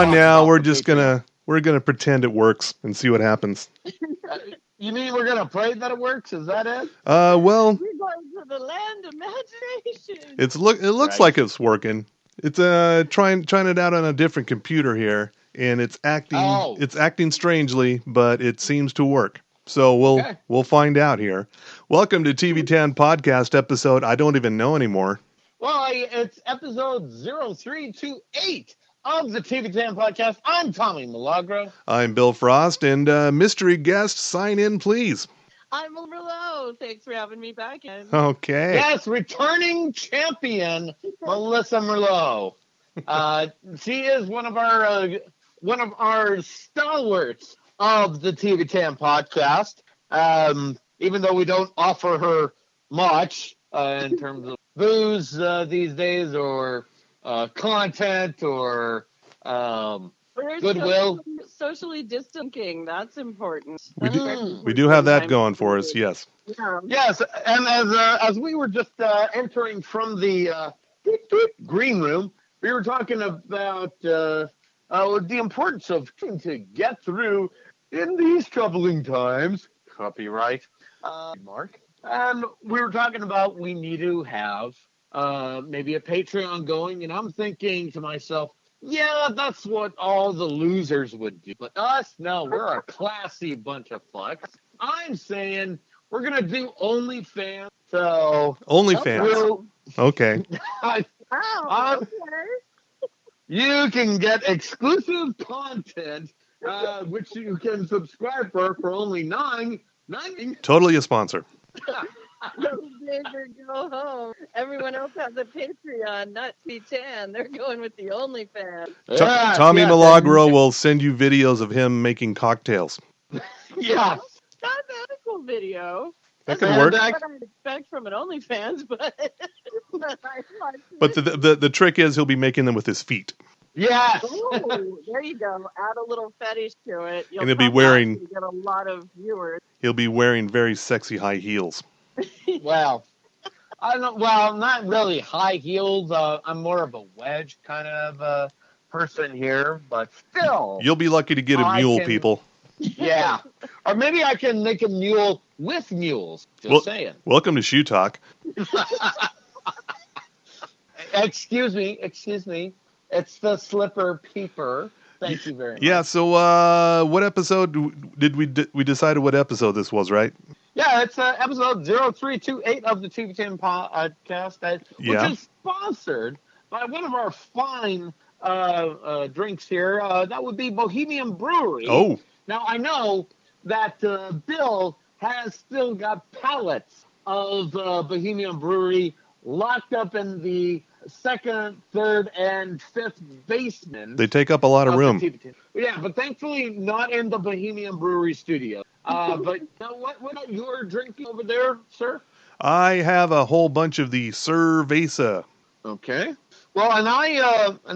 on now. We're gonna pretend it works and see what happens. You mean we're gonna pray that it works? Is that it? Well, We're going to the land of imagination. it looks Right. like it's working. It's trying it out on a different computer here, and it's acting strangely, but it seems to work. So we'll find out here. Welcome to TV10 Podcast episode I don't even know anymore. Well, it's episode 0328 of the TV10 Podcast. I'm Tommy Milagro. I'm Bill Frost, and mystery guest, sign in, please. I'm Merlot. Thanks for having me back in. Okay. Yes, returning champion, Melissa Merlot. She is one of our stalwarts of the TV10 Podcast. Even though we don't offer her much in terms of booze these days, or content, or goodwill. Socially distancing, that's important. We do have that going for us, yes. Yeah. Yes, and as we were just entering from the green room, we were talking about the importance of trying to get through in these troubling times. Copyright, Mark. And we were talking about we need to have maybe a Patreon going, and I'm thinking to myself, yeah, that's what all the losers would do. But us, no, we're a classy bunch of fucks. I'm saying we're going to do OnlyFans. So OnlyFans. Okay. Okay. You can get exclusive content, which you can subscribe for only $9.99. Totally a sponsor. Go big or go home. Everyone else has a Patreon, not T10. They're going with the OnlyFans. Tommy Milagro will send you videos of him making cocktails. Yeah. Not a cool video. That could work. That's what I'd expect from an OnlyFans, but... But the trick is he'll be making them with his feet. Yes. Ooh, there you go. Add a little fetish to it. And he'll be wearing... Get a lot of viewers. He'll be wearing very sexy high heels. Well, I don't. Well, not really high heels. I'm more of a wedge kind of person here, but still. You'll be lucky to get a mule, people. Yeah, or maybe I can make a mule with mules. Just saying. Welcome to Shoe Talk. Excuse me. It's the slipper peeper. Thank you very much. Yeah. So, what episode did we decided what episode this was, right? Yeah, it's episode 0328 of the TV10 Podcast, which is sponsored by one of our fine drinks here. That would be Bohemian Brewery. Oh. Now, I know that Bill has still got pallets of Bohemian Brewery locked up in the second, third, and fifth basement. They take up a lot of room. Yeah, but thankfully not in the Bohemian Brewery studio. But what are you drinking over there, sir? I have a whole bunch of the Cerveza. Okay. Well, and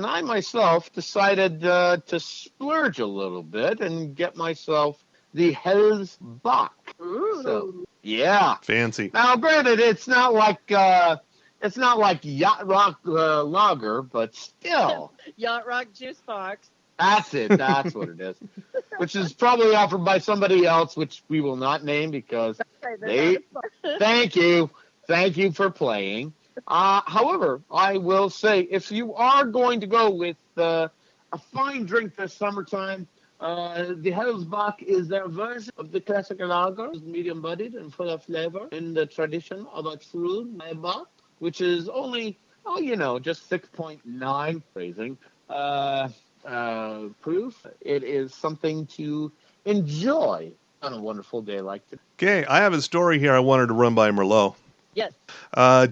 I myself decided to splurge a little bit and get myself the Hell's Bach. Ooh. So, yeah. Fancy. Now, granted, it's not like Yacht Rock Lager, but still. Yacht Rock Juice Box. That's it. That's what it is. Which is probably offered by somebody else, which we will not name because they. Thank you for playing. However, I will say if you are going to go with a fine drink this summertime, the Hellsbach is their version of the classic lager, medium-bodied and full of flavor in the tradition of a true lager, which is only just 6.9 phrasing. Proof. It is something to enjoy on a wonderful day like today. Okay, I have a story here I wanted to run by Merlot. Yes. I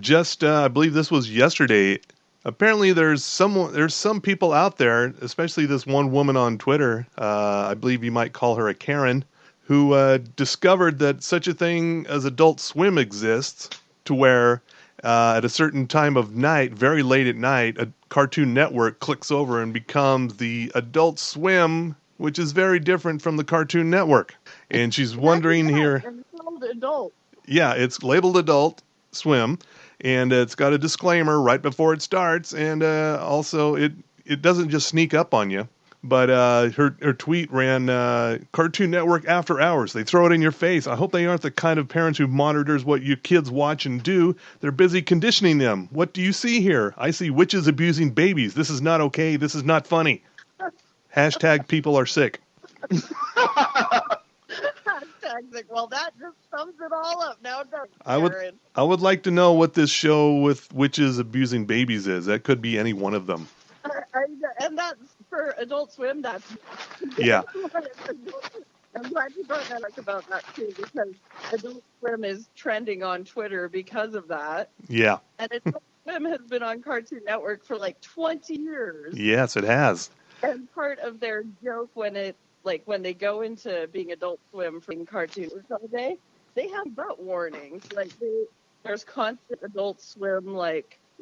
believe this was yesterday. Apparently, there's some people out there, especially this one woman on Twitter. I believe you might call her a Karen, who discovered that such a thing as Adult Swim exists, to where at a certain time of night, very late at night, a Cartoon Network clicks over and becomes the Adult Swim, which is very different from the Cartoon Network. And she's wondering here. It's adult. Yeah, it's labeled Adult Swim, and it's got a disclaimer right before it starts, and also it doesn't just sneak up on you, But her tweet ran, Cartoon Network after hours. They throw it in your face. I hope they aren't the kind of parents who monitors what your kids watch and do. They're busy conditioning them. What do you see here? I see witches abusing babies. This is not okay. This is not funny. Hashtag people are sick. Well, that just sums it all up. Now, I would like to know what this show with witches abusing babies is. That could be any one of them. And that's for Adult Swim. That's yeah. I'm glad you brought that up about that too, because Adult Swim is trending on Twitter because of that. Yeah. And Adult Swim has been on Cartoon Network for like 20 years. Yes, it has. And part of their joke when they go into being Adult Swim from cartoons all day, they have butt warnings. There's constant Adult Swim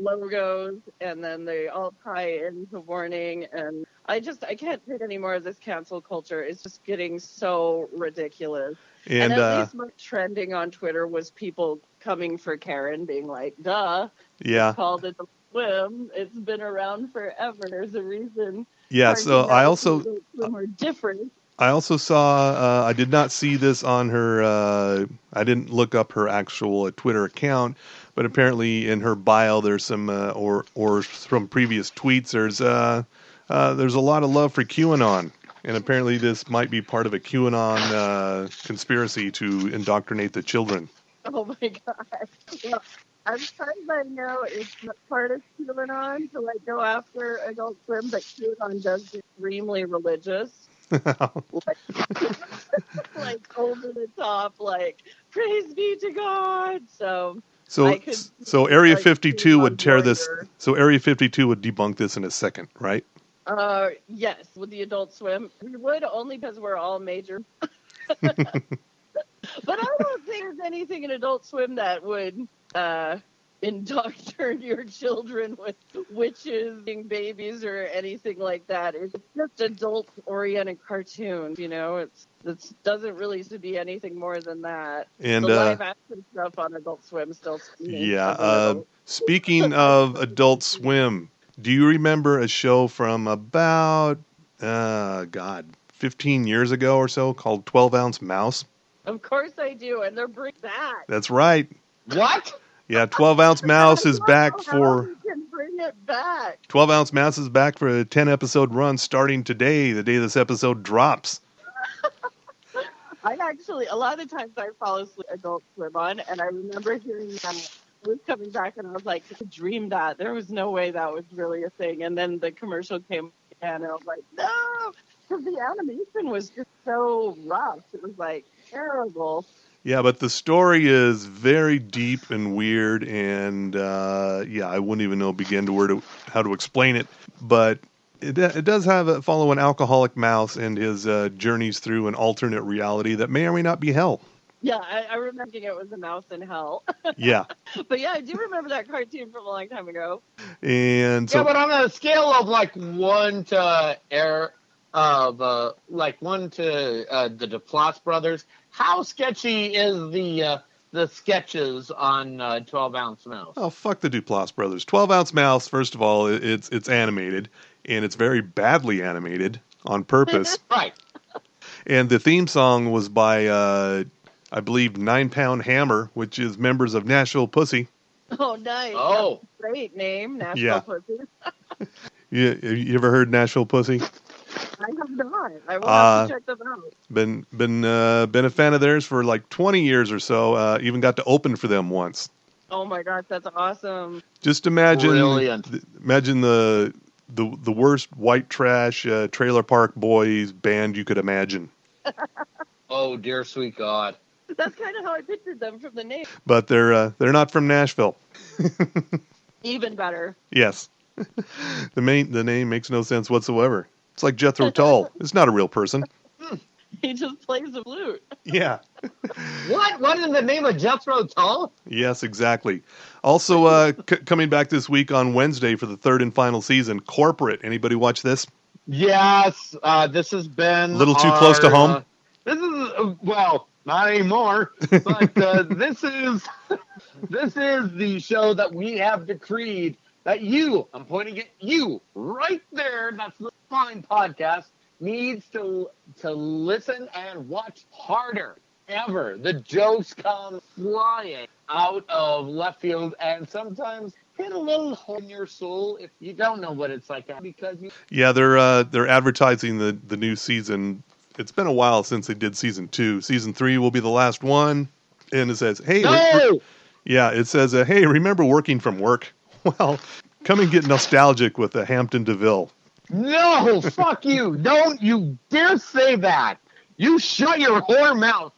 logos, and then they all tie into warning. And I can't take any more of this cancel culture. It's just getting so ridiculous. And at least my trending on Twitter was people coming for Karen, being like, "Duh, yeah, it's called Adult Swim. It's been around forever. There's a reason." Yeah, so I also different. I also saw. I did not see this on her. I didn't look up her actual Twitter account, but apparently in her bio there's some or from previous tweets there's a lot of love for QAnon, and apparently this might be part of a QAnon conspiracy to indoctrinate the children. Oh my God. Well, as far as I know, it's not part of QAnon to go after Adult Swim, but QAnon does get extremely religious. Over the top, praise be to God. So Area 52 would tear this. So Area 52 would debunk this in a second, right? Yes, with the Adult Swim, we would, only because we're all major. But I don't think there's anything in Adult Swim that would indoctrinate your children with witches being babies or anything like that. It's just adult-oriented cartoons, It doesn't really used to be anything more than that. And the live-action stuff on Adult Swim still. Yeah. Speaking of Adult Swim, do you remember a show from about 15 years ago or so called 12 Ounce Mouse? Of course I do, and they're bringing back. That's right. What? Yeah, 12 Ounce Mouse is back for. You can bring it back. 12 Ounce Mouse is back for a 10-episode run starting today, the day this episode drops. A lot of times I follow Adult Swim on, and I remember hearing that it was coming back, and I was like, I dreamed that. There was no way that was really a thing. And then the commercial came, and I was like, no, because the animation was just so rough. It was terrible. Yeah, but the story is very deep and weird, and I wouldn't even know how to explain it. But it does follow an alcoholic mouse and his journeys through an alternate reality that may or may not be hell. Yeah, I remember thinking it was a mouse in hell. Yeah. But yeah, I do remember that cartoon from a long time ago. And so, yeah, but on a scale of 1 to the Duplass brothers, how sketchy is the sketches on 12 Ounce Mouse? Oh, fuck the Duplass brothers. 12 Ounce Mouse, first of all, it's animated, and it's very badly animated on purpose. Right. And the theme song was by, I believe, 9 Pound Hammer, which is members of Nashville Pussy. Oh, nice. Oh. Great name, Nashville Pussy. You ever heard Nashville Pussy? I have not. I will have to check them out. Been a fan of theirs for 20 years or so. Even got to open for them once. Oh my gosh, that's awesome! Just imagine Brilliant. the worst white trash trailer park boys band you could imagine. Oh dear sweet God! That's kind of how I pictured them from the name. But they're not from Nashville. Even better. Yes. The name makes no sense whatsoever. It's like Jethro Tull. It's not a real person. He just plays the flute. Yeah. What? What in the name of Jethro Tull? Yes, exactly. Also, coming back this week on Wednesday for the third and final season, Corporate. Anybody watch this? Yes. This has been a little too close to home. This is not anymore. But this is the show that we have decreed that you, I'm pointing at you right there, that's the fine podcast, needs to listen and watch harder. Ever. The jokes come flying out of left field and sometimes hit a little hole in your soul if you don't know what it's like because you. Yeah, they're advertising the new season. It's been a while since they did season 2. Season 3 will be the last one, and it says, "Hey, No! yeah," it says, "Hey, remember working from work? Well, come and get nostalgic with the Hampton DeVille." No, fuck you. Don't you dare say that. You shut your whore mouth.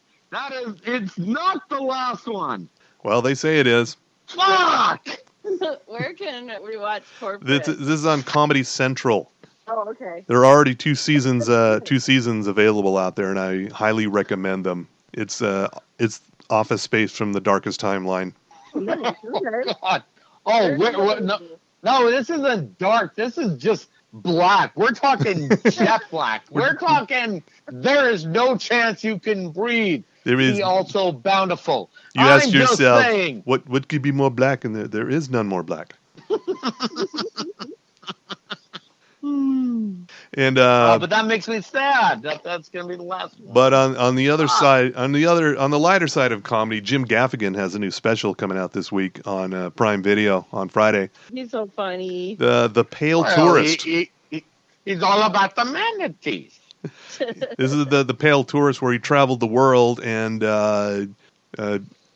It's not the last one. Well, they say it is. Fuck! Where can we watch corporate? This is on Comedy Central. Oh, okay. There are already 2 seasons available out there, and I highly recommend them. It's Office Space from the Darkest Timeline. Okay. God. Oh, no, this isn't dark. This is just black. We're talking jet black. We're talking there is no chance you can breathe. There is. Be also bountiful. You ask I'm yourself, just saying. what could be more black? And there is none more black. And but that makes me sad. That's gonna be the last one. But on the other side, on the lighter side of comedy, Jim Gaffigan has a new special coming out this week on Prime Video on Friday. He's so funny. The Pale Tourist. He's all about the manatees. This is the Pale Tourist, where he traveled the world and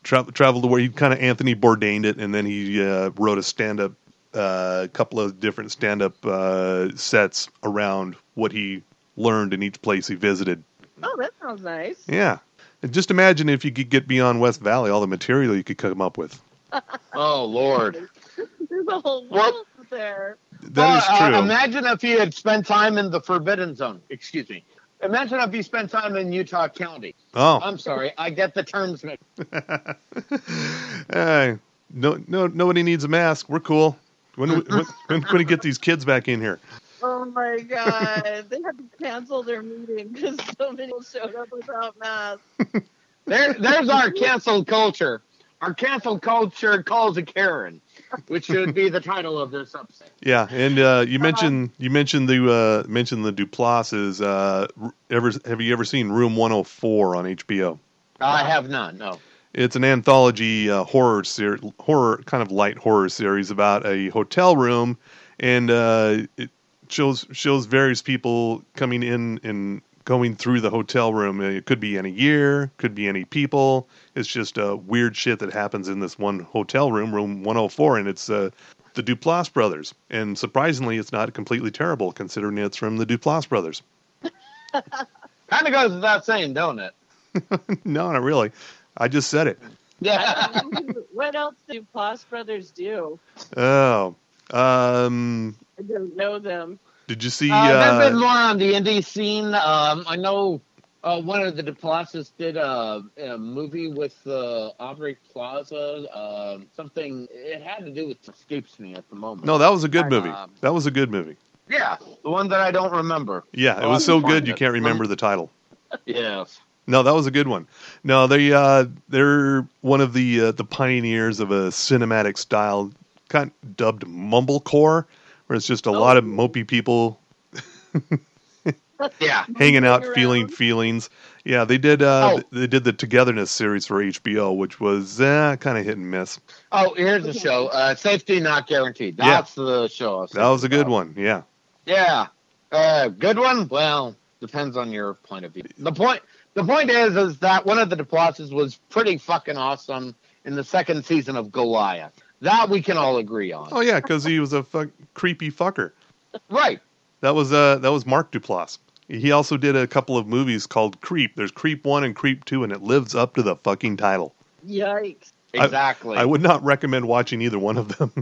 traveled to where he kind of Anthony Bourdained it, and then he wrote a stand-up, couple of different stand-up sets around what he learned in each place he visited. Oh, that sounds nice. Yeah. And just imagine if you could get beyond West Valley, all the material you could come up with. Oh, Lord. There's a whole world there. That is true. Imagine if he had spent time in the Forbidden Zone. Excuse me. Imagine if he spent time in Utah County. Oh. I'm sorry. I get the terms mixed. Hey, nobody needs a mask. We're cool. When we get these kids back in here? Oh my God! They had to cancel thetheir meeting because so many people showed up without masks. There's our cancel culture. Our cancel culture calls a Karen, which should be the title of this episode. Yeah, and you mentioned the Duplases. Have you ever seen Room 104 on HBO? I have not. No. It's an anthology horror kind of light horror series about a hotel room, and it shows various people coming in and going through the hotel room. It could be any year, could be any people. It's just weird shit that happens in this one hotel room, Room 104, and it's the Duplass brothers. And surprisingly, it's not completely terrible considering it's from the Duplass brothers. Kind of goes without saying, don't it? No, not really. I just said it. Yeah. What else do Duplass brothers do? Oh, I don't know them. did you see? They've been more on the indie scene. I know one of the Duplasses did a movie with Aubrey Plaza. Something it had to do with escapes me at the moment. No, that was a good movie. That was a good movie. Yeah, the one that I don't remember. Yeah, it was so good you can't remember the title. Yes. No, that was a good one. No, they're one of the pioneers of a cinematic style, kind of dubbed mumblecore, where it's just a lot of mopey people Yeah. hanging out, feeling feelings. Yeah, they did the Togetherness series for HBO, which was kind of hit and miss. Oh, here's the show. Safety Not Guaranteed. That's the show. That was a good one. Yeah. Yeah. Good one? Well, depends on your point of view. The point is that one of the Duplasses was pretty fucking awesome in the second season of Goliath. That we can all agree on. Oh yeah, because he was a creepy fucker. Right. That was Mark Duplass. He also did a couple of movies called Creep. There's Creep 1 and Creep 2, and it lives up to the fucking title. Yikes. Exactly. I would not recommend watching either one of them.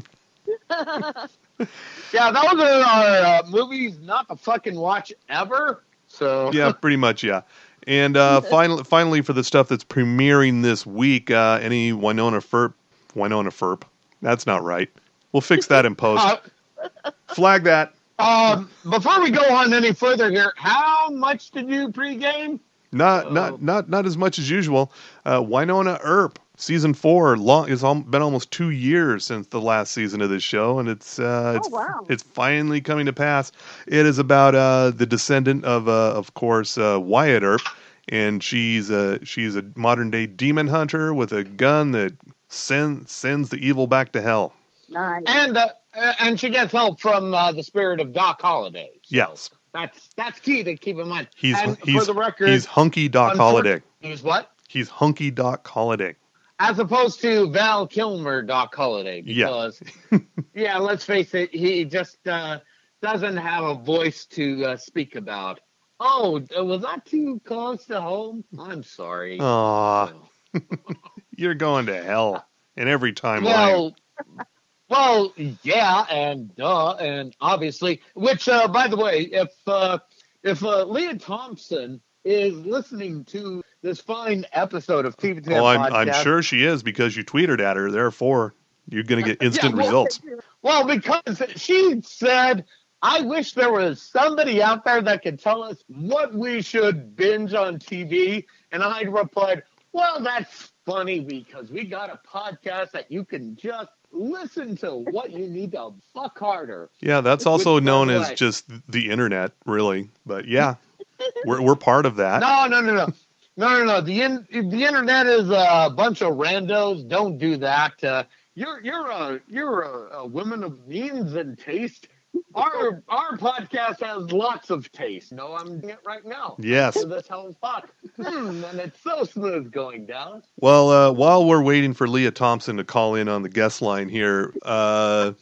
Yeah, those are movies not to fucking watch ever. So Yeah, pretty much, yeah. And finally, for the stuff that's premiering this week, any Winona Ferp. That's not right. We'll fix that in post. Flag that. Before we go on any further here, how much did you pregame? Not as much as usual. Winona Earp Season 4 been almost 2 years since the last season of this show, and wow. it's finally coming to pass. It is about the descendant of course, Wyatt Earp, and she's a modern day demon hunter with a gun that sends the evil back to hell. Nice. And she gets help from the spirit of Doc Holliday. So Yes, that's key to keep in mind. he's for the record, he's hunky Doc Holliday. He's what? He's hunky Doc Holliday. As opposed to Val Kilmer Doc Holliday, because yeah, let's face it, he just doesn't have a voice to speak about. Oh, was that too close to home? I'm sorry. Aw, you're going to hell in every timeline. Well, yeah, and duh, and obviously, which, by the way, if Leah Thompson is listening to this fine episode of TV Time Podcast, I'm sure she is, because you tweeted at her. Therefore, you're going to get instant results. Well, because she said, I wish there was somebody out there that could tell us what we should binge on TV. And I replied, well, that's funny, because we got a podcast that you can just listen to what you need to fuck harder. Yeah, that's also known as just the internet, really. But yeah, we're part of that. No. The internet is a bunch of randos. Don't do that. You're a woman of means and taste. Our podcast has lots of taste. No, I'm doing it right now. Yes. So this hell's hot. And it's so smooth going down. Well, while we're waiting for Leah Thompson to call in on the guest line here,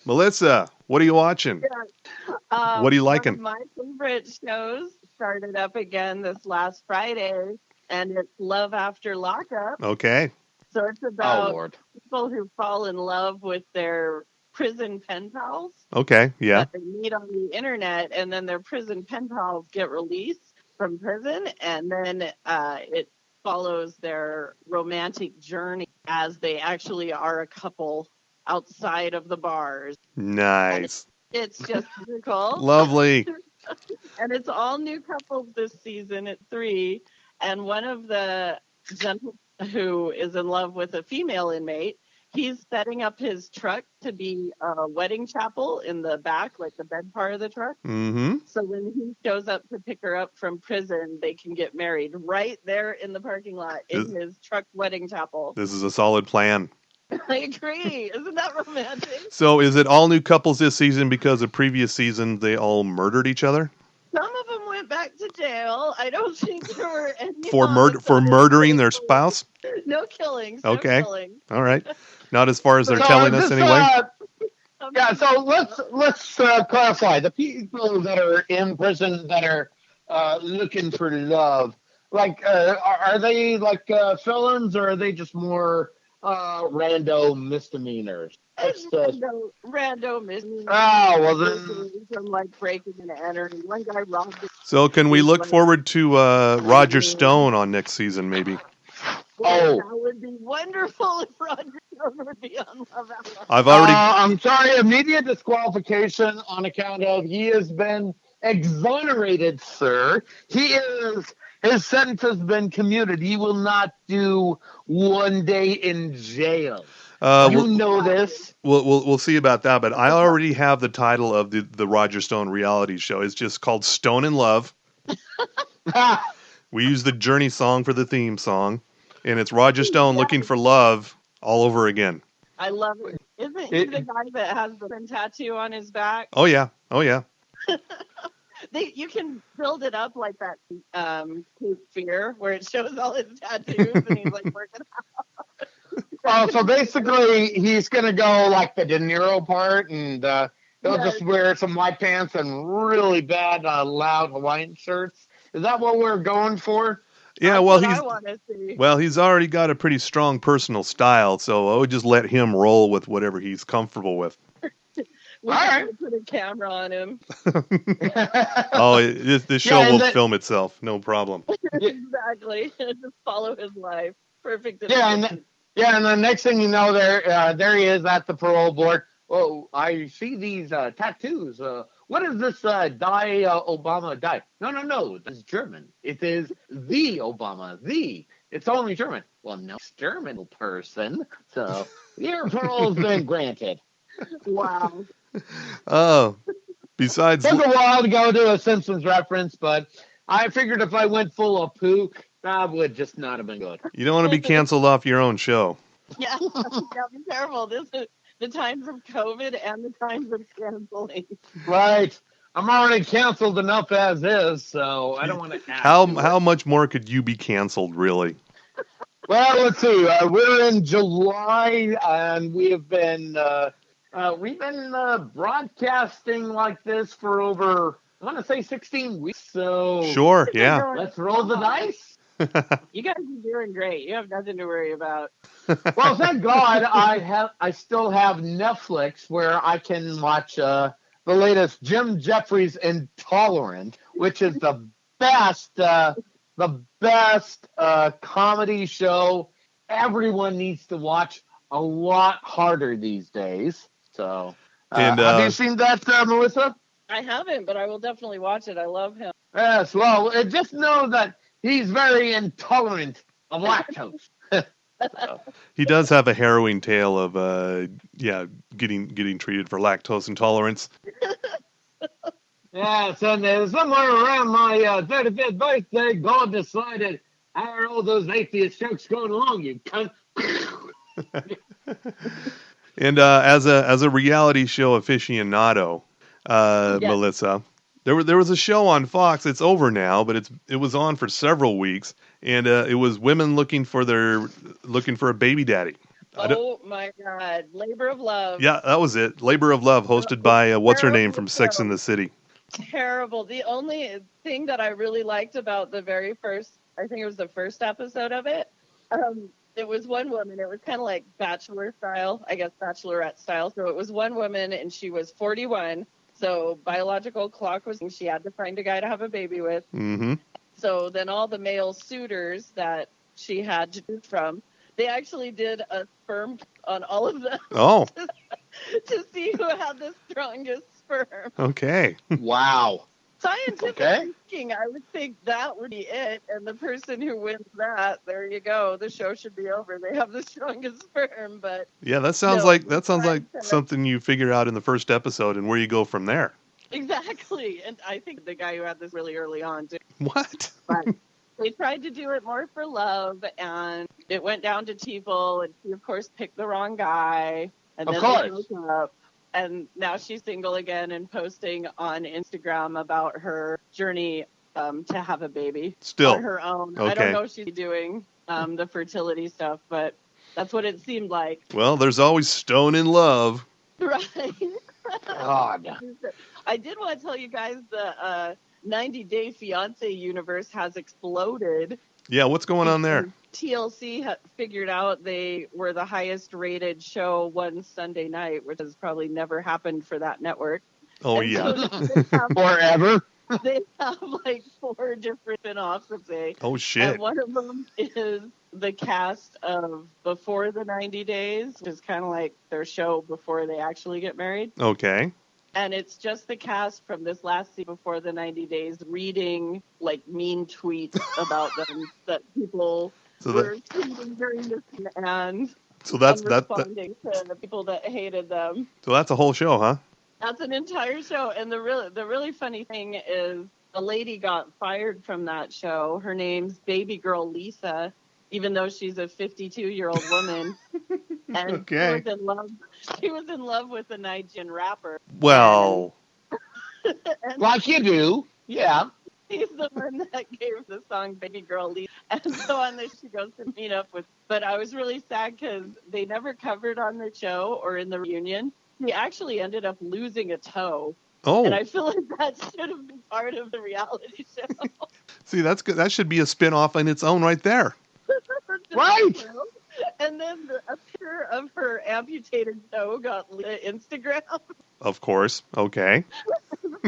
Melissa, what are you watching? Yeah. What are you liking? One of my favorite shows started up again this last Friday, and it's Love After Lockup. Okay. So it's about people who fall in love with their prison pen pals. Okay, yeah. That they meet on the internet, and then their prison pen pals get released from prison, and then it follows their romantic journey as they actually are a couple outside of the bars. Nice. It's just cool. Lovely. And it's all new couples this season at 3, and one of the gentlemen who is in love with a female inmate, he's setting up his truck to be a wedding chapel in the back, like the bed part of the truck. Mm-hmm. So when he shows up to pick her up from prison, they can get married right there in the parking lot in his truck wedding chapel. This is a solid plan. I agree. Isn't that romantic? So is it all new couples this season because the previous season they all murdered each other? Some of them went back to jail. I don't think there were any for murdering their spouse. No killings. Okay. No killings. All right. Not as far as they're telling us anyway. Yeah. So let's clarify the people that are in prison that are looking for love. Like, are they like felons, or are they just more rando misdemeanors? Random misdemeanors. Oh, well then. From like breaking and entering. One guy robbed. So can we look forward to Roger Stone on next season, maybe? That would be wonderful if Roger Stone would be on Love After. I'm sorry, immediate disqualification on account of he has been exonerated, sir. His sentence has been commuted. He will not do 1 day in jail. You know this. We'll see about that, but I already have the title of the Roger Stone reality show. It's just called Stone in Love. We use the Journey song for the theme song, and it's Roger Stone looking for love all over again. I love it. Isn't he the guy that has the tattoo on his back? Oh yeah. You can build it up like that Cape Fear, where it shows all his tattoos and he's like working out. So basically, he's going to go like the De Niro part, and he'll just wear some white pants and really bad, loud Hawaiian shirts. Is that what we're going for? Yeah, well, he's already got a pretty strong personal style, so I would just let him roll with whatever he's comfortable with. All right. Put a camera on him. This show will film itself, no problem. Exactly. Just follow his life. Perfect. And the next thing you know, there he is at the parole board. Oh, I see these tattoos. What is this Obama die? No. That's German. It is the Obama. The It's only German. Well, no, it's German person. So your parole's been granted. Wow. Oh, besides, Took a while to go to a Simpsons reference, but I figured if I went full of pook, that would just not have been good. you don't want to be canceled off your own show. Yeah, yeah, be careful. This is the times of COVID and the times of canceling. Right. I'm already canceled enough as is, so I don't want to add How to how it. much more could you be canceled, really? Well, let's see. We're in July, and we've been broadcasting like this for over, I want to say, 16 weeks. So Sure, yeah. let's roll the dice. You guys are doing great. You have nothing to worry about. Well, thank God I still have Netflix where I can watch the latest Jim Jeffries Intolerant, which is the best comedy show everyone needs to watch a lot harder these days. So, And, have you seen that, Melissa? I haven't, but I will definitely watch it. I love him. Yes. Well, just know that he's very intolerant of lactose. He does have a harrowing tale of getting treated for lactose intolerance. Yes, and somewhere around my 35th birthday, God decided, how are all those atheist jokes going along, you cunt? And as a reality show aficionado, Yes. Melissa, there was a show on Fox. It's over now, but it was on for several weeks, and it was women looking for a baby daddy. Oh my God, Labor of Love. Yeah, that was it. Labor of Love, hosted by what's her name from Sex Terrible and the City. Terrible. The only thing that I really liked about the very first, I think it was the first episode of it, it was one woman. It was kind of like Bachelor style, I guess Bachelorette style. So it was one woman, and she was 41. So biological clock was, she had to find a guy to have a baby with. Mm-hmm. So then all the male suitors that she had to choose from, they actually did a sperm on all of them Oh, to see who had the strongest sperm. okay. Wow. Scientifically speaking, I would think that would be it. And the person who wins that, there you go. The show should be over. They have the strongest sperm, but Yeah, that sounds no, like we tried to- something you figure out in the first episode, and where you go from there. Exactly. And I think the guy who had this really early on too. What? But they tried to do it more for love, and it went down to T-Bull, and she, of course, picked the wrong guy. And Of then course. they broke up. And now she's single again and posting on Instagram about her journey to have a baby Still. on her own. Okay. I don't know if she's doing the fertility stuff, but that's what it seemed like. Well, there's always stone in love. Right. God. I did want to tell you guys the 90 Day Fiance universe has exploded. Yeah, what's going on there? TLC figured out they were the highest rated show one Sunday night, which has probably never happened for that network. Oh, And yeah. so they have, Forever. they have like 4 different spin-offs of say. Oh, shit. And one of them is the cast of Before the 90 Days, which is kind of like their show before they actually get married. Okay. And it's just the cast from this last season Before the 90 Days reading like mean tweets about them that people were tweeting during this and So that's responding to the people that hated them. So that's a whole show, huh? That's an entire show. And the really funny thing is a lady got fired from that show. Her name's Baby Girl Lisa, even though she's a 52-year-old woman. And Okay. she was in love with a Nigerian rapper. Well, And Like you do. Yeah. he's the one that gave the song Baby Girl Lisa. And so on this, she goes to meet up with. But I was really sad because they never covered on the show or in the reunion. He actually ended up losing a toe. oh, And I feel like that should have been part of the reality show. see, that's good. That should be a spin-off in its own right there. Right. And then a picture of her amputated toe got Instagram. Of course. Okay.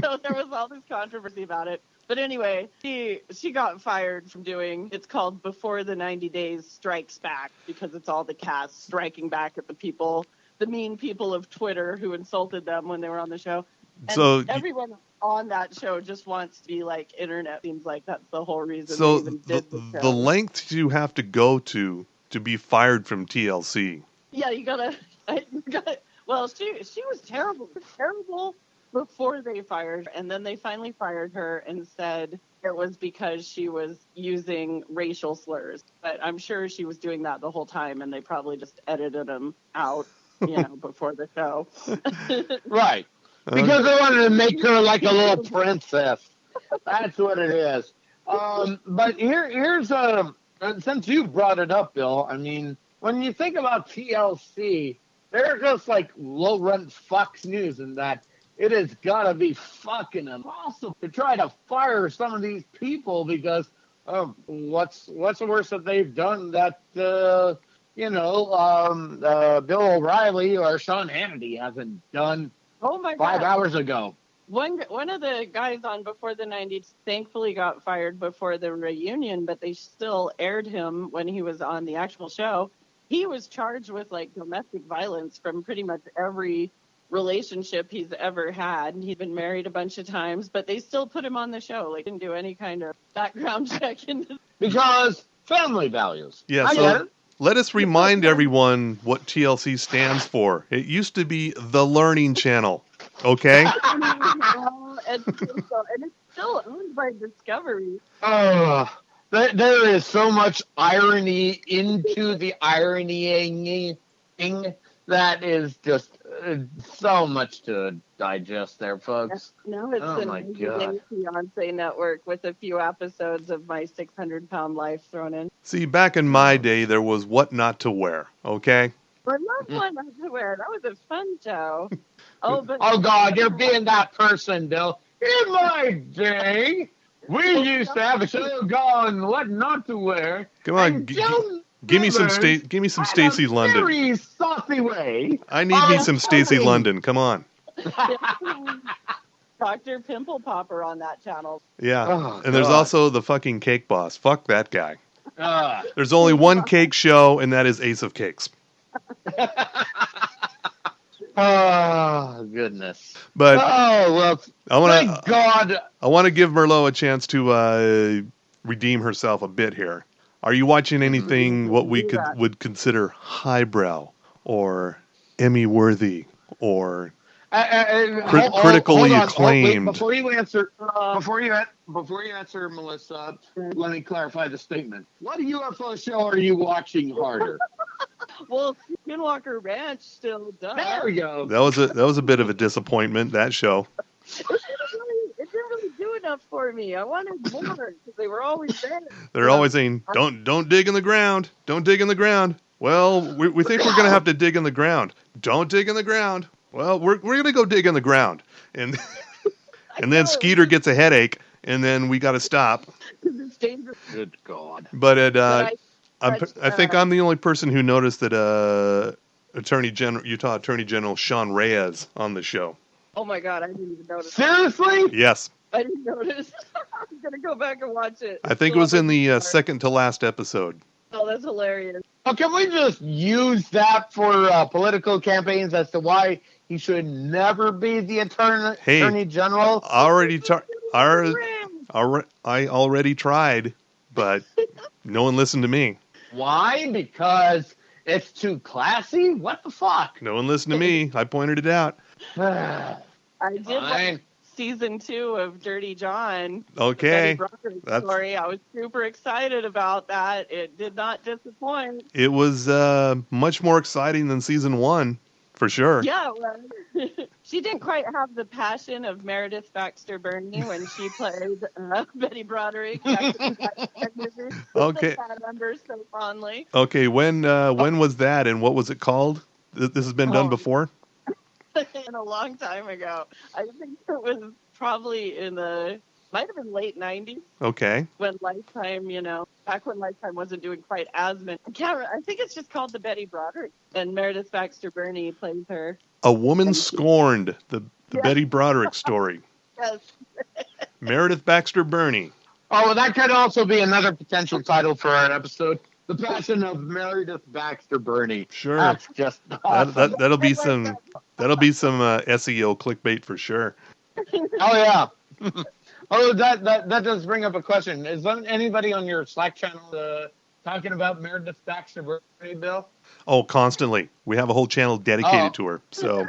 So there was all this controversy about it. But anyway, she got fired from doing, it's called Before the 90 Days Strikes Back, because it's all the cast striking back at the mean people of Twitter who insulted them when they were on the show. And So everyone on that show just wants to be like internet. Seems like that's the whole reason so they even did the show. the lengths you have to go to be fired from TLC. Yeah, you gotta. Well, she was terrible. Terrible before they fired her, and then they finally fired her and said it was because she was using racial slurs. But I'm sure she was doing that the whole time, and they probably just edited them out, before the show. Right. Because they wanted to make her like a little princess. That's what it is. But here's since you brought it up, Bill. I mean, when you think about TLC, they're just like low-rent Fox News in that it has got to be fucking impossible to try to fire some of these people because what's the worst that they've done that Bill O'Reilly or Sean Hannity hasn't done. Oh my 5 God. hours ago. One of the guys on Before the 90s thankfully got fired before the reunion, but they still aired him when he was on the actual show. He was charged with like domestic violence from pretty much every relationship he's ever had. He's been married a bunch of times, but they still put him on the show. Like, didn't do any kind of background check. Because family values. Yeah, I so get it. let us remind everyone what TLC stands for. It used to be the Learning Channel, okay? And it's still owned by Discovery. There is so much irony into the ironing that is just so much to digest there, folks. No, it's Oh an my God. Beyonce network with a few episodes of My 600-Pound Life thrown in. See, back in my day, there was What Not to Wear, okay? I love What Not to Wear. That was a fun show. Oh God, you're being that person, Bill. In my day, we used to have a show called What Not to Wear. Come on, give me some Stacey London. Very saucy way. I need me some Stacey London. Come on. Dr. Pimple Popper on that channel. Yeah, Oh, and there's God. also the fucking Cake Boss. Fuck that guy. There's only one cake show, and that is Ace of Cakes. Oh, goodness. But well, thank God. I want to give Merlot a chance to redeem herself a bit here. Are you watching anything what we would consider highbrow or Emmy-worthy or critically acclaimed? Before you answer, Melissa, let me clarify the statement. What UFO show are you watching harder? Well, Skinwalker Ranch still does. There we go. That was a bit of a disappointment, that show. It didn't really do enough for me. I wanted more because they were always there. They're always saying, "Don't dig in the ground. Don't dig in the ground." Well, we think we're gonna have to dig in the ground. Don't dig in the ground. Well, we're gonna go dig in the ground, and then Skeeter gets a headache, and then we got to stop. It's dangerous. Good God. But I think I'm the only person who noticed that Utah Attorney General Sean Reyes on the show. Oh my God, I didn't even notice. Seriously? Yes. I didn't notice. I'm gonna go back and watch it. I think it was in the second to last episode. Oh, that's hilarious. Oh, can we just use that for political campaigns as to why he should never be the Attorney General? I already tried, but no one listened to me. Why? Because it's too classy? What the fuck? No one listened to me. I pointed it out. I did like season 2 of Dirty John. Okay. That's story. I was super excited about that. It did not disappoint. It was much more exciting than season 1, for sure. Yeah, well, she didn't quite have the passion of Meredith Baxter Birney when she played Betty Broderick. Okay. I remember so fondly. Okay, when was that, and what was it called? This has been done before? In a long time ago. I think it was probably might have been late 90s. Okay. When Lifetime, back when Lifetime wasn't doing quite as many. I think it's just called the Betty Broderick, and Meredith Baxter Birney plays her. A Woman Scorned, the Betty Broderick story. Yes. Meredith Baxter Birney. Oh, well, that could also be another potential title for our episode. The Passion of Meredith Baxter Birney. Sure. That's just awesome. That'll be some That'll be some SEO clickbait for sure. Oh yeah. Oh, that does bring up a question. Is anybody on your Slack channel talking about Meredith Baxter, Birney, Bill? Oh, constantly. We have a whole channel dedicated to her. So,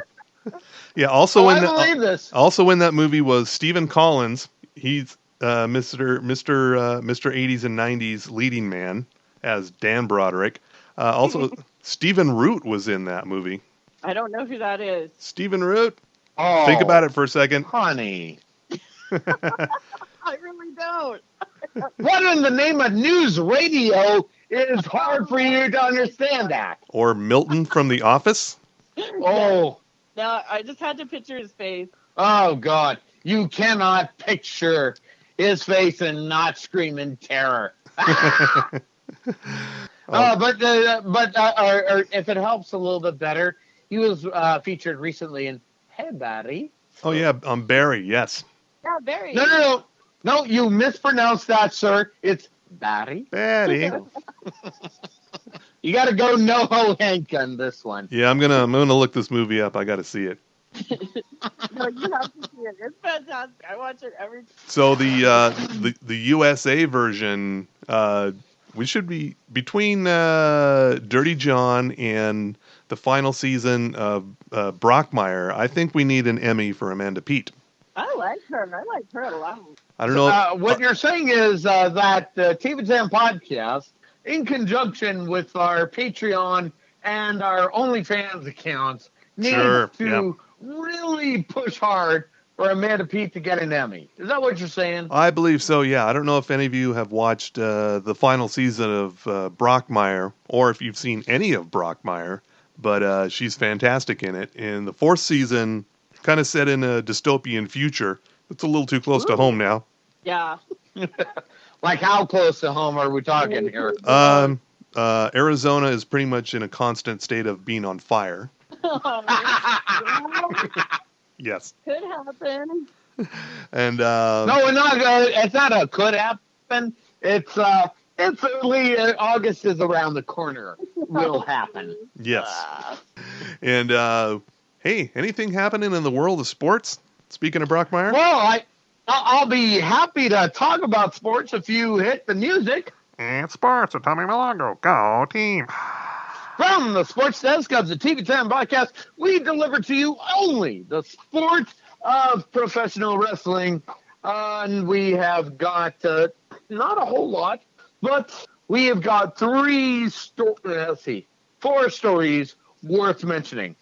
yeah. I believe this. Also in that movie was Stephen Collins. He's Mr. 80s and 90s leading man as Dan Broderick. Also, Stephen Root was in that movie. I don't know who that is. Stephen Root. Oh, Think about it for a second. honey. I really don't. What in the name of news radio is hard for you to understand that? Or Milton from The Office. Oh. No, I just had to picture his face. Oh, God. You cannot picture his face and not scream in terror. But if it helps a little bit better, he was featured recently in Hey, Barry. Oh, yeah, Barry, yes. Yeah, Barry. No, you mispronounced that, sir. It's Barry. Barry. You got to go NoHo Hank on this one. Yeah, I'm gonna look this movie up. I got to see it. No, you have to see it. It's fantastic. I watch it every. So the USA version, we should be between Dirty John and the final season of Brockmire. I think we need an Emmy for Amanda Peet. I like her. I like her a lot. I don't know. What you're saying is that TV Jam podcast, in conjunction with our Patreon and our OnlyFans accounts, needs to really push hard for Amanda Peet to get an Emmy. Is that what you're saying? I believe so, yeah. I don't know if any of you have watched the final season of Brockmire, or if you've seen any of Brockmire, but she's fantastic in it. And the fourth season, kind of set in a dystopian future. It's a little too close to home now. Yeah. Like how close to home are we talking here? Arizona is pretty much in a constant state of being on fire. Yes. Could happen. And no, we're not. It's not a could happen. It's early. August is around the corner. Will happen. Yes. And hey, anything happening in the world of sports? Speaking of Brockmire? Well, I'll be happy to talk about sports if you hit the music. And sports with Tommy Milongo. Go team. From the sports desk of the TV 10 podcast, we deliver to you only the sport of professional wrestling. And we have got not a whole lot, but we have got four stories worth mentioning.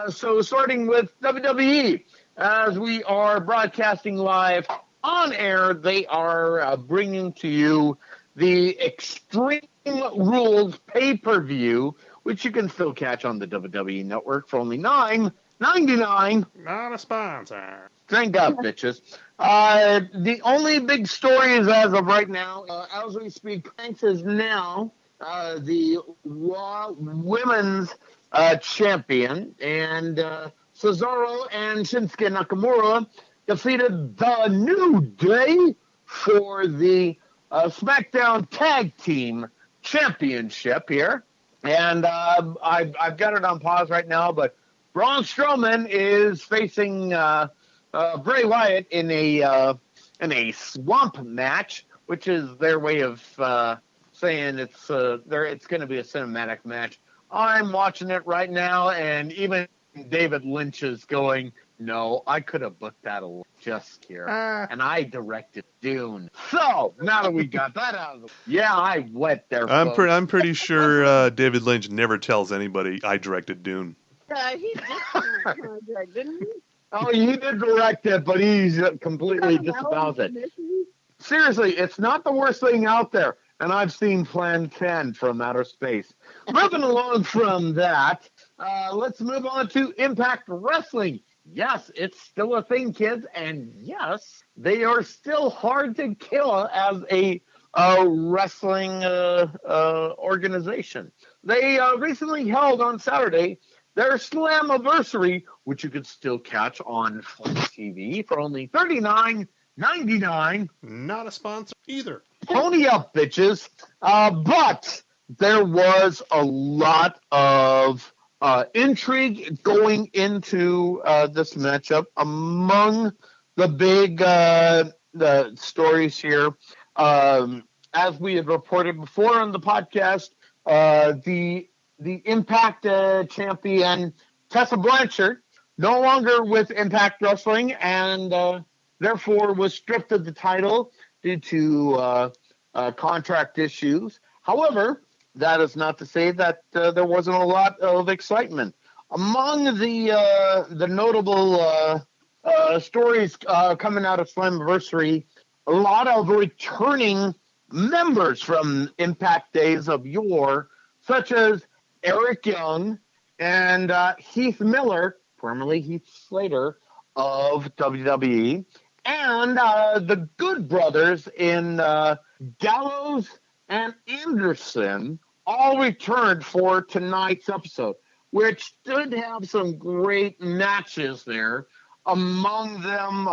So starting with WWE, as we are broadcasting live on air, they are bringing to you the Extreme Rules pay-per-view, which you can still catch on the WWE Network for only $9.99. Not a sponsor. Drink up, bitches. The only big story is, as of right now, as we speak, Banks is now the Raw Women's champion, and Cesaro and Shinsuke Nakamura defeated the New Day for the SmackDown Tag Team Championship here. And I've got it on pause right now, but Braun Strowman is facing Bray Wyatt in a swamp match, which is their way of saying it's going to be a cinematic match. I'm watching it right now, and even David Lynch is going, no, I could have booked that just here. And I directed Dune. So, now that we got that out of the way, yeah, I went there, folks. I'm pretty sure David Lynch never tells anybody I directed Dune. Yeah, he did project, didn't he? Oh, he did direct it, but he's completely disavows it. Seriously, it's not the worst thing out there. And I've seen Plan 10 from outer space. Moving along from that, let's move on to Impact Wrestling. Yes, it's still a thing, kids, and yes, they are still hard to kill as a wrestling organization. They recently held on Saturday their Slammiversary, which you could still catch on Flex TV for only $39.99. Not a sponsor either. Pony up, bitches. But there was a lot of intrigue going into this matchup. Among the big the stories here, as we had reported before on the podcast, the Impact champion Tessa Blanchard no longer with Impact Wrestling, and therefore was stripped of the title due to contract issues. However, that is not to say that there wasn't a lot of excitement. Among the notable stories coming out of Slammiversary, a lot of returning members from Impact days of yore, such as Eric Young and Heath Miller, formerly Heath Slater of WWE, and the Good Brothers in Gallows and Anderson all returned for tonight's episode, which did have some great matches there. Among them,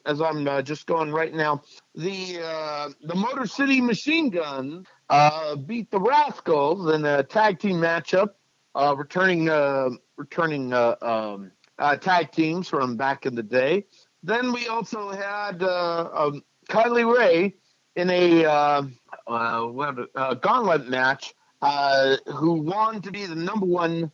as I'm just going right now, the Motor City Machine Guns beat the Rascals in a tag team matchup, returning tag teams from back in the day. Then we also had Kylie Ray in a gauntlet match, who won to be the number one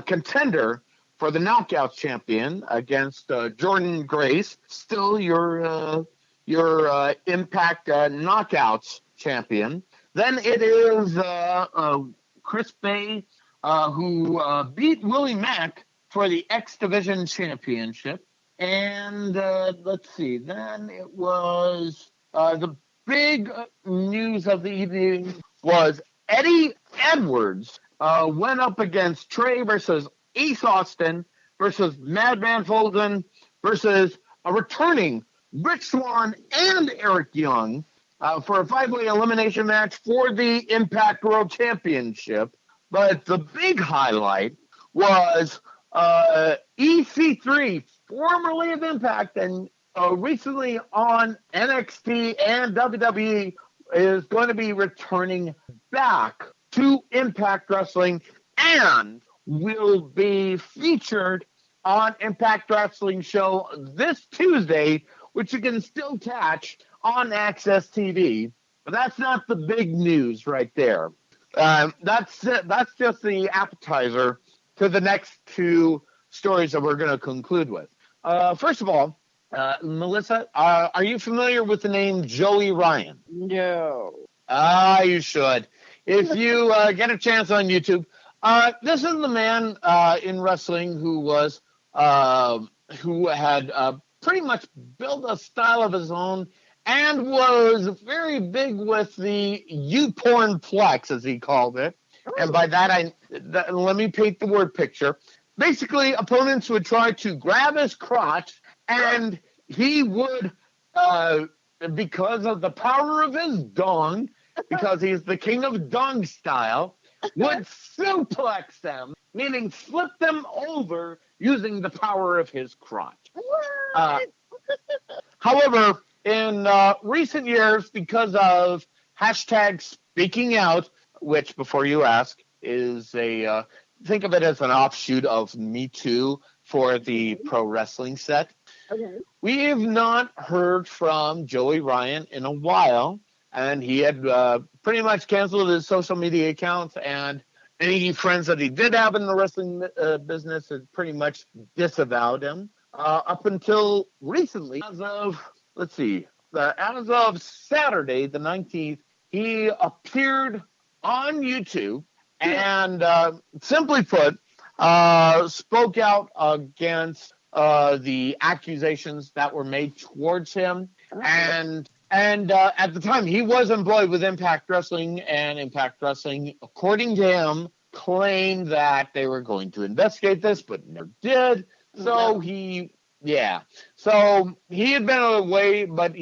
contender for the Knockouts champion against Jordan Grace, still your Impact Knockouts champion. Then it is Chris Bay, who beat Willie Mack for the X Division Championship. And let's see, then it was the big news of the evening was Eddie Edwards went up against Trey versus Ace Austin versus Madman Fulton versus a returning Rich Swann and Eric Young for a 5-way elimination match for the Impact World Championship. But the big highlight was EC3, formerly of Impact and recently on NXT and WWE, is going to be returning back to Impact Wrestling and will be featured on Impact Wrestling show this Tuesday, which you can still catch on Access TV. But that's not the big news right there. That's just the appetizer to the next two stories that we're going to conclude with. First of all, Melissa, are you familiar with the name Joey Ryan? No. You should. If you get a chance on YouTube, this is the man in wrestling who had pretty much built a style of his own and was very big with the U-porn flex, as he called it. And by that, let me paint the word picture. Basically, opponents would try to grab his crotch, and he would, because of the power of his dong, because he's the king of dong style, would suplex them, meaning flip them over using the power of his crotch. However, in recent years, because of hashtag speaking out, which, before you ask, is think of it as an offshoot of Me Too for the pro wrestling set. Okay. We've not heard from Joey Ryan in a while, and he had pretty much canceled his social media accounts, and any friends that he did have in the wrestling business had pretty much disavowed him up until recently. As of Saturday, the 19th, he appeared on YouTube and, simply put, spoke out against the accusations that were made towards him. And at the time, he was employed with Impact Wrestling, and Impact Wrestling, according to him, claimed that they were going to investigate this, but never did. So he had been away, but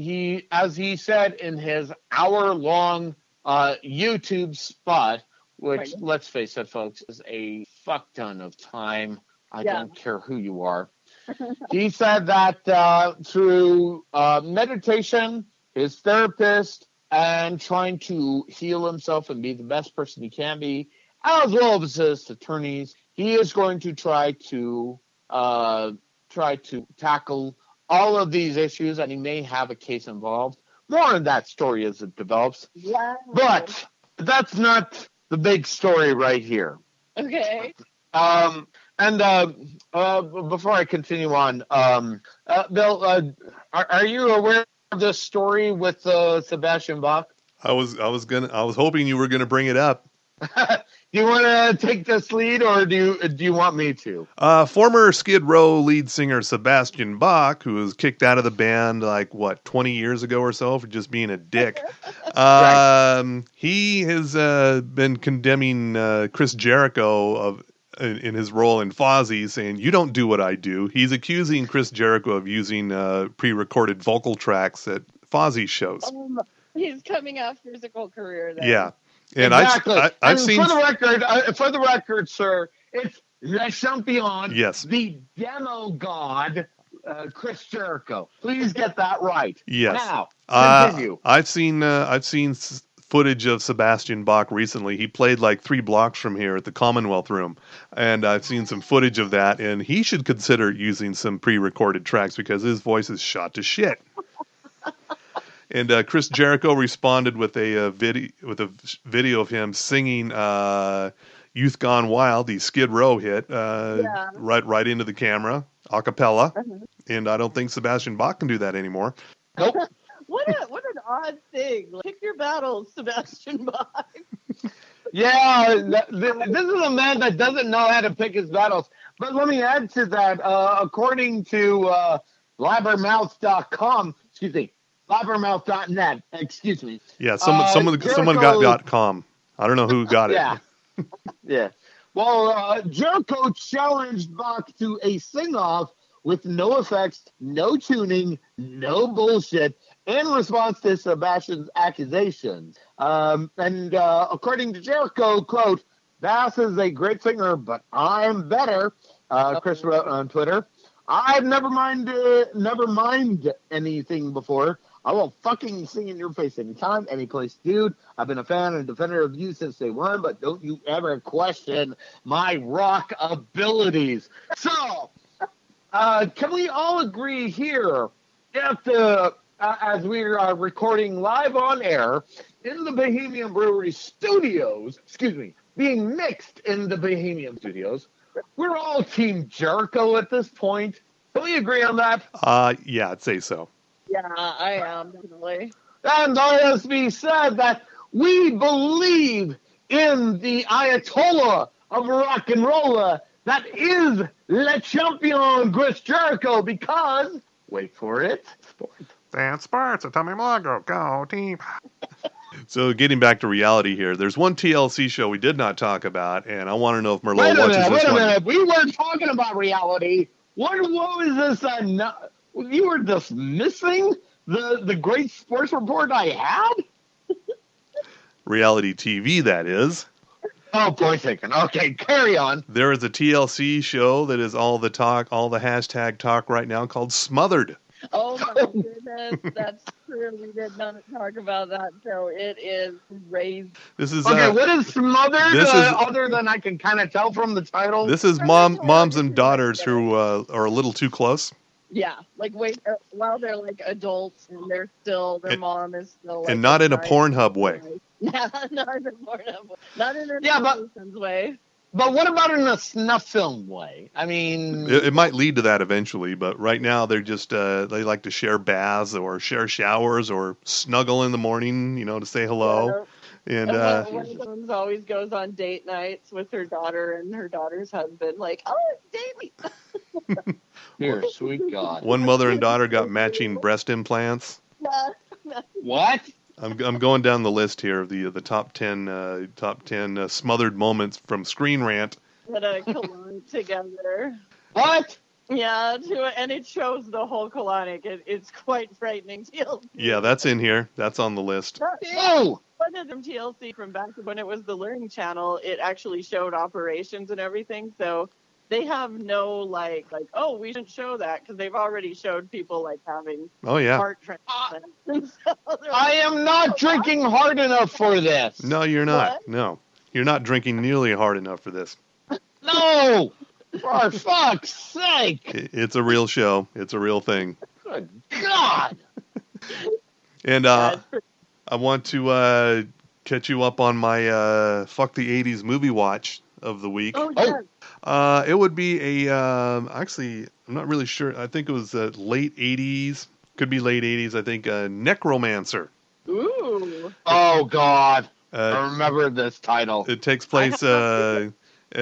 as he said in his hour-long YouTube spot, which, let's face it, folks, is a fuck ton of time. I don't care who you are. He said that through meditation, his therapist, and trying to heal himself and be the best person he can be, as well as his attorneys, he is going to try to tackle all of these issues, and he may have a case involved. More on that story as it develops. Wow. But that's not the big story right here. Okay. Before I continue on, Bill, are you aware of this story with Sebastian Bach? I was hoping you were gonna bring it up. Do you want to take this lead, or do you want me to? Former Skid Row lead singer Sebastian Bach, who was kicked out of the band 20 years ago or so for just being a dick. He has been condemning Chris Jericho in his role in Fozzy, saying, "You don't do what I do." He's accusing Chris Jericho of using pre-recorded vocal tracks at Fozzy shows. He's coming off physical career then. Yeah. And exactly. I've seen... For the record, sir, it's Le Champion, yes, the demo god, Chris Jericho. Please get that right. Yes. Now, continue. I've seen footage of Sebastian Bach recently. He played 3 blocks from here at the Commonwealth Room, and I've seen some footage of that, and he should consider using some pre-recorded tracks because his voice is shot to shit. And Chris Jericho responded with a video of him singing "Youth Gone Wild," the Skid Row hit, right into the camera, a cappella. And I don't think Sebastian Bach can do that anymore. Nope. What an odd thing! Pick your battles, Sebastian Bach. Yeah, this is a man that doesn't know how to pick his battles. But let me add to that. According to blabbermouth.com, excuse me. Blabbermouth.net, excuse me. Yeah, someone got .com. I don't know who got it. Yeah. Yeah. Well, Jericho challenged Bach to a sing-off with no effects, no tuning, no bullshit, in response to Sebastian's accusations. According to Jericho, quote, "Bass is a great singer, but I'm better," Chris wrote on Twitter. "I've never mind anything before. I will fucking sing in your face anytime, any place, dude. I've been a fan and defender of you since day one, but don't you ever question my rock abilities." So, can we all agree here that as we are recording live on air in the Bohemian Brewery studios, being mixed in the Bohemian studios, we're all Team Jericho at this point? Can we agree on that? Yeah, I'd say so. Yeah, I am, definitely. And let us be said that we believe in the Ayatollah of rock and roll that is Le Champion Chris Jericho because, wait for it, That's sports, Tommy Malago, go team. So getting back to reality here, there's one TLC show we did not talk about, and I want to know if Merlot watches this one. Wait a minute, we weren't talking about reality. What was this? You were dismissing the great sports report I had? Reality TV, that is. Oh, point taken. Okay, carry on. There is a TLC show that is all the hashtag talk right now called Smothered. Oh my goodness, that's true. We did not talk about that show. It is crazy. This is okay. What is Smothered? Other than I can kind of tell from the title. This is moms and daughters who are a little too close. Yeah, while they're adults and their mom is still and not in a Pornhub way. Yeah, not in a Pornhub way. Not in a way. But what about in a snuff film way? I mean, it might lead to that eventually, but right now they're just they like to share baths or share showers or snuggle in the morning, to say hello. And one of them always goes on date nights with her daughter and her daughter's husband, date me. Dear sweet God. One mother and daughter got matching breast implants. What? I'm going down the list here of the top 10 smothered moments from Screen Rant. That collide together. What? Yeah, and it shows the whole colonic. It's quite frightening. TLC. Yeah, that's in here. That's on the list. Oh! One of them TLC from back when it was the Learning Channel, it actually showed operations and everything. So they have no oh, we shouldn't show that because they've already showed people having heart transplants. I am not drinking hard enough for this. No, you're not. What? No. You're not drinking nearly hard enough for this. No! For fuck's sake! It's a real show. It's a real thing. Good God! And I want to catch you up on my Fuck the 80s movie watch of the week. Oh, yes. It would be actually, I'm not really sure. I think it was late 80s. Could be late 80s. I think Necromancer. Ooh. Oh, God. I remember this title. It takes place at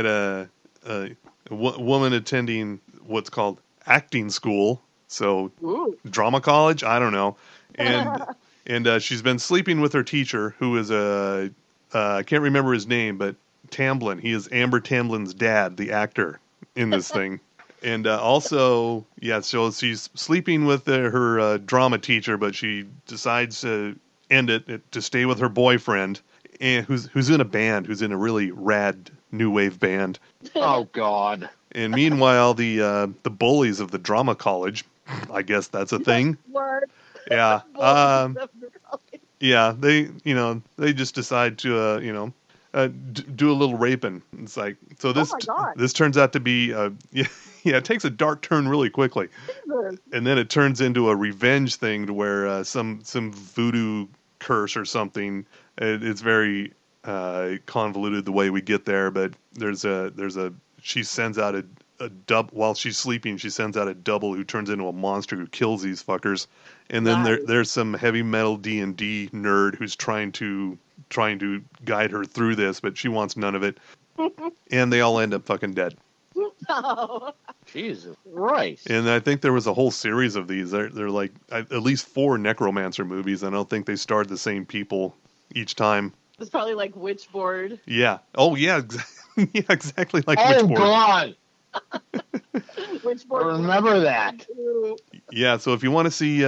a woman attending what's called acting school. So drama college? I don't know. And she's been sleeping with her teacher, who is I can't remember his name, but Tamblyn. He is Amber Tamblin's dad, the actor in this thing. And also, so she's sleeping with her drama teacher, but she decides to end it to stay with her boyfriend, and who's in a band, who's in a really rad new wave band. Oh, God. And meanwhile, the bullies of the drama college, I guess that's a thing. What? Yeah. Yeah, they just decide to do a little raping. It's like, so this turns out to be it takes a dark turn really quickly. And then it turns into a revenge thing to where some voodoo curse or something. It's very convoluted the way we get there, but she sends out a double while she's sleeping. She sends out a double who turns into a monster who kills these fuckers. And then there's some heavy metal D&D nerd who's trying to guide her through this, but she wants none of it. And they all end up fucking dead. No. Jesus Christ. And I think there was a whole series of these. They're like at least 4 Necromancer movies. I don't think they starred the same people each time. It's probably like Witchboard. Yeah. Oh, yeah. Yeah, exactly like Witchboard. Oh, God. Witchboard. Remember that. Yeah, so if you want to see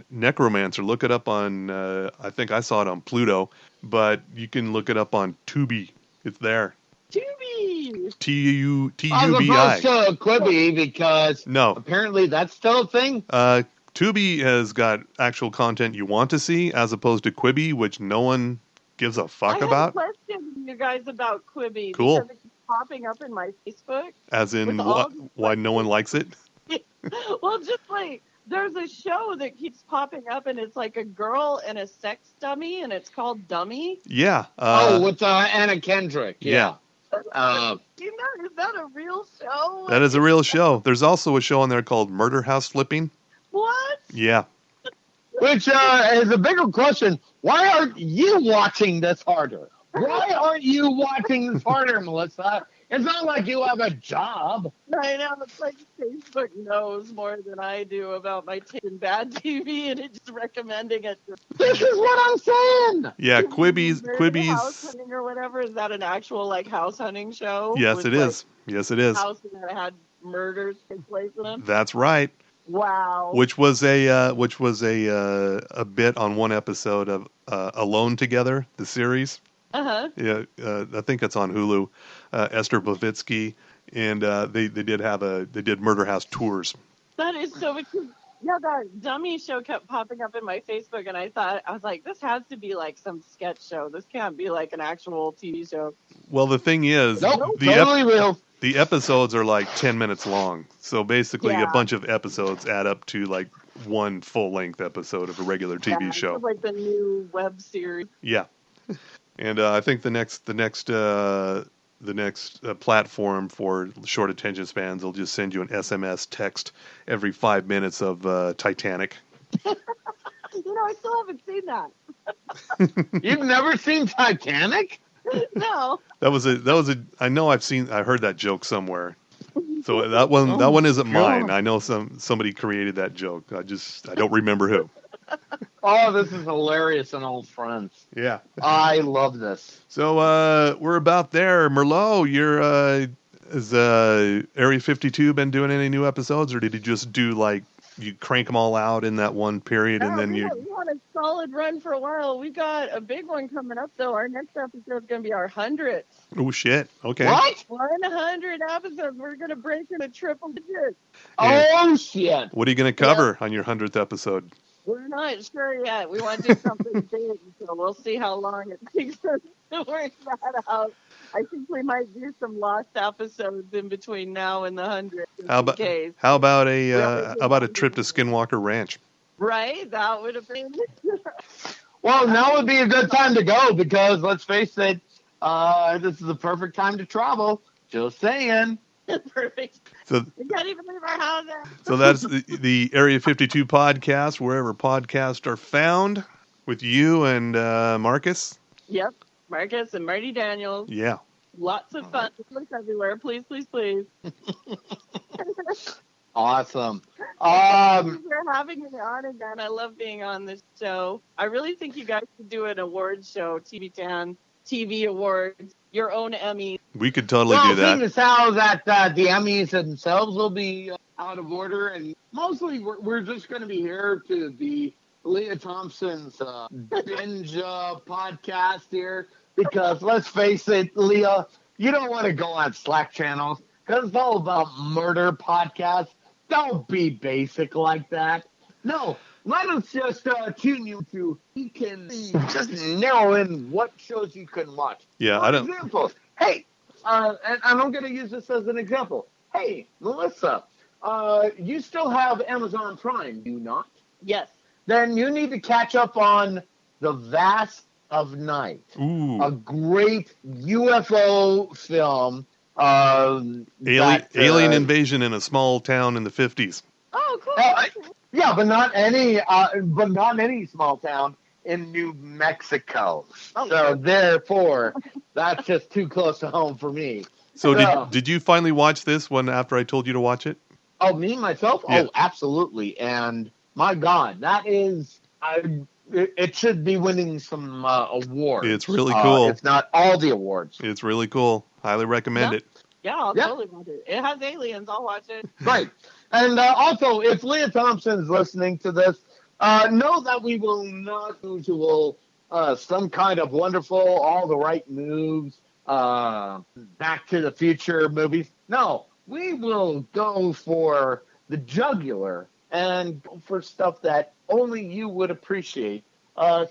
Necromancer, look it up on, I think I saw it on Pluto, but you can look it up on Tubi. It's there. Tubi! Tubi. As opposed to Quibi, because apparently that's still a thing. Tubi has got actual content you want to see, as opposed to Quibi, which no one gives a fuck about. I have a question you guys about Quibi. Cool. Because it keeps popping up in my Facebook. As in why no one likes it? Well, just like, there's a show that keeps popping up, and it's like a girl and a sex dummy, and it's called Dummy. Yeah. With Anna Kendrick. Yeah. Is that a real show? That is a real show. There's also a show on there called Murder House Flipping. What? Yeah. Which is a bigger question. Why aren't you watching this harder? Why aren't you watching this harder, Melissa? It's not like you have a job. I know. It's like Facebook knows more than I do about my taste in bad TV, and it's just recommending it. This is what I'm saying. Yeah, Quibi's house hunting or whatever. Is that an actual like house hunting show? Yes, it is. Yes, it is. House that had murders take place in them. That's right. Wow. Which was a bit on one episode of Alone Together, the series. Uh-huh. Yeah, I think it's on Hulu. Esther Bovitsky, and they did Murder House tours. That is so because that Dummy show kept popping up in my Facebook, and I was like, this has to be like some sketch show. This can't be like an actual TV show. Well, the thing is, totally real. The episodes are like 10 minutes long, so basically a bunch of episodes add up to like one full-length episode of a regular TV show. It's like the new web series. Yeah, and I think the next platform for short attention spans will just send you an SMS text every 5 minutes of Titanic. I still haven't seen that. You've never seen Titanic? No. That was I know I heard that joke somewhere. So that one isn't mine. I know somebody created that joke. I don't remember who. Oh, this is hilarious and old friends. Yeah. I love this. So we're about there. Merlot, has Area 52 been doing any new episodes, or did you just do like you crank them all out in that one period and then we want a solid run for a while. We got a big one coming up though. Our next episode is going to be our 100th. Oh shit! Okay. What? 100 episodes. We're going to break into triple digits. Oh shit! What are you going to cover on your 100th episode? We're not sure yet. We want to do something big, so we'll see how long it takes us to work that out. I think we might do some lost episodes in between now and the 100, just How in about case. how about We always how do about a 100. trip to Skinwalker Ranch? Right? That would have been... Well, now would be a good time to go because let's face it, this is the perfect time to travel. Just saying. Perfect. So We can't even leave our house. so that's the Area 52 podcast, wherever podcasts are found, with you and Marcus. Yep. Marcus and Marty Daniels. Yeah. Lots of fun. Look everywhere. Please, please, please. Awesome. Thank you for having me on again. I love being on this show. I really think you guys should do an awards show, TV Tan, TV Awards, your own Emmy. We could totally Well, do that. seeing as how that the Emmys themselves will be out of order, and mostly we're just going to be here to be Leah Thompson's binge podcast here, because let's face it, Leah, you don't want to go on Slack channels because it's all about murder podcasts. Don't be basic like that. No, let us just tune you to. You can just narrow in what shows you can watch. Yeah, For I don't. example, hey, and I'm going to use this as an example. Hey, Melissa, you still have Amazon Prime, do you not? Yes. Then you need to catch up on The Vast of Night, Ooh. a great UFO film. Alien invasion in a small town in the 50s. Oh, cool. Yeah, but not any small town in New Mexico. Oh, So sure. therefore, that's just too close to home for me. So did you finally watch this one after I told you to watch it? Oh, me myself? Yeah. Oh, absolutely. And my God, that is it should be winning some awards. It's really cool. If not all the awards. It's really cool. Highly recommend it. Yeah, I'll Yeah. totally watch it. It has aliens. I'll watch it. Right. And also, if Leah Thompson's listening to this, know that we will not usual some kind of wonderful, all the right moves, Back to the Future movies. No, we will go for the jugular and go for stuff that only you would appreciate,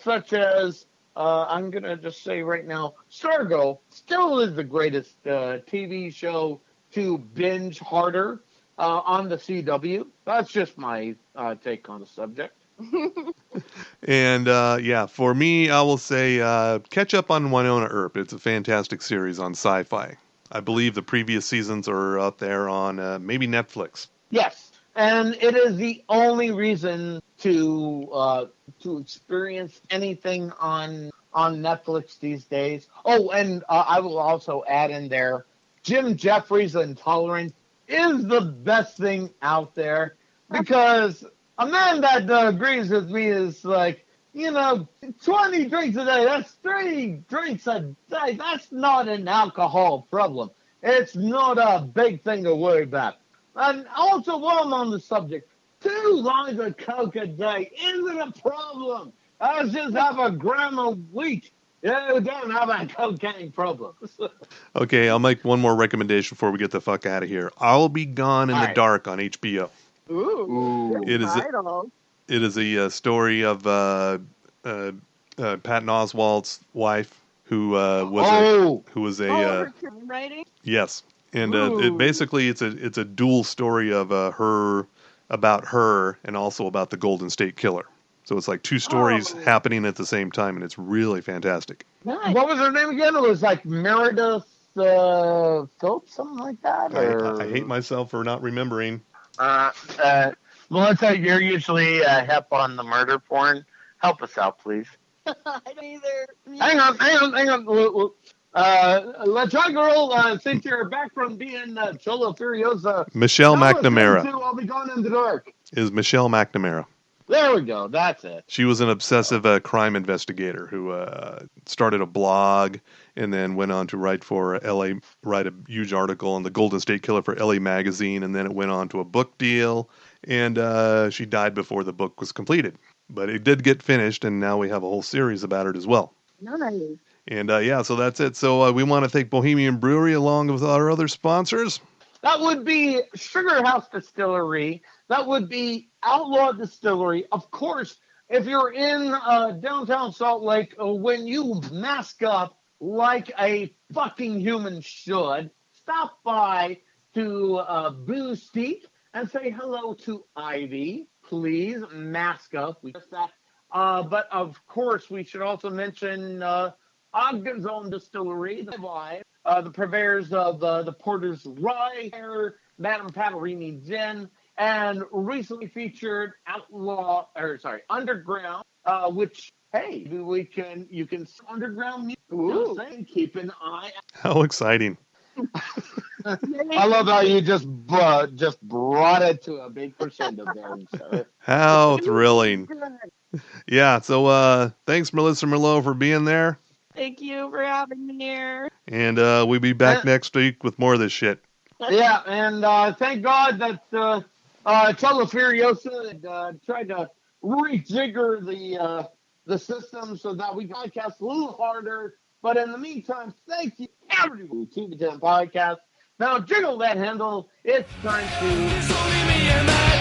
such as, I'm going to just say right now, Stargo still is the greatest TV show to binge harder on the CW. That's just my take on the subject. And yeah, for me, I will say catch up on Winona Earp. It's a fantastic series on Sci-Fi. I believe the previous seasons are out there on maybe Netflix. Yes, and it is the only reason to experience anything on Netflix these days. Oh, and I will also add in there, Jim Jeffries' Intolerance is the best thing out there, because a man that agrees with me is like, 20 drinks a day, that's 3 drinks a day. That's not an alcohol problem. It's not a big thing to worry about. And also, while I'm on the subject, 2 lines of Coke a day isn't a problem. I just have a gram a week. You don't have a cocaine problem. Okay, I'll make one more recommendation before we get the fuck out of here. I'll Be Gone in All the right. Dark on HBO. Ooh. It is a- Title. It is a story of Patton Oswalt's wife, who was a her crime writing? yes, and Ooh. it's a dual story of her, about her, and also about the Golden State Killer. So it's like 2 stories Oh. happening at the same time, and it's really fantastic. Nice. What was her name again? It was like Meredith Phillips, something like that? I hate myself for not remembering. Melissa, you're usually hep on the murder porn. Help us out, please. I don't either. Hang on. LaToy Girl, since you're back from being Cholo Furiosa, Michelle tell us McNamara into I'll Be Gone in the Dark. is Michelle McNamara. There we go. That's it. She was an obsessive crime investigator who started a blog and then went on to write a huge article on the Golden State Killer for LA Magazine, and then it went on to a book deal, and she died before the book was completed. But it did get finished, and now we have a whole series about it as well. Nice. And yeah, so that's it. So we want to thank Bohemian Brewery along with our other sponsors. That would be Sugar House Distillery. That would be Outlaw Distillery. Of course, if you're in downtown Salt Lake, when you mask up like a fucking human should, stop by to Boo Steak and say hello to Ivy. Please mask up. We just that. But of course, we should also mention Ogden's Own Distillery, the purveyors of the Porter's Rye, Madame Patarini Gin, and recently featured Underground, which hey, you can underground music. Ooh. Keep an eye. How exciting! I love how you just brought it to a big crescendo there, sir. How thrilling! Yeah. So thanks, Melissa Merlot, for being there. Thank you for having me here. And we'll be back next week with more of this shit. Yeah, and thank God that Telefuriosa had tried to rejigger the system so that we podcast a little harder. But in the meantime, thank you everyone to TV 10 Podcast. Now jiggle that handle. It's time to.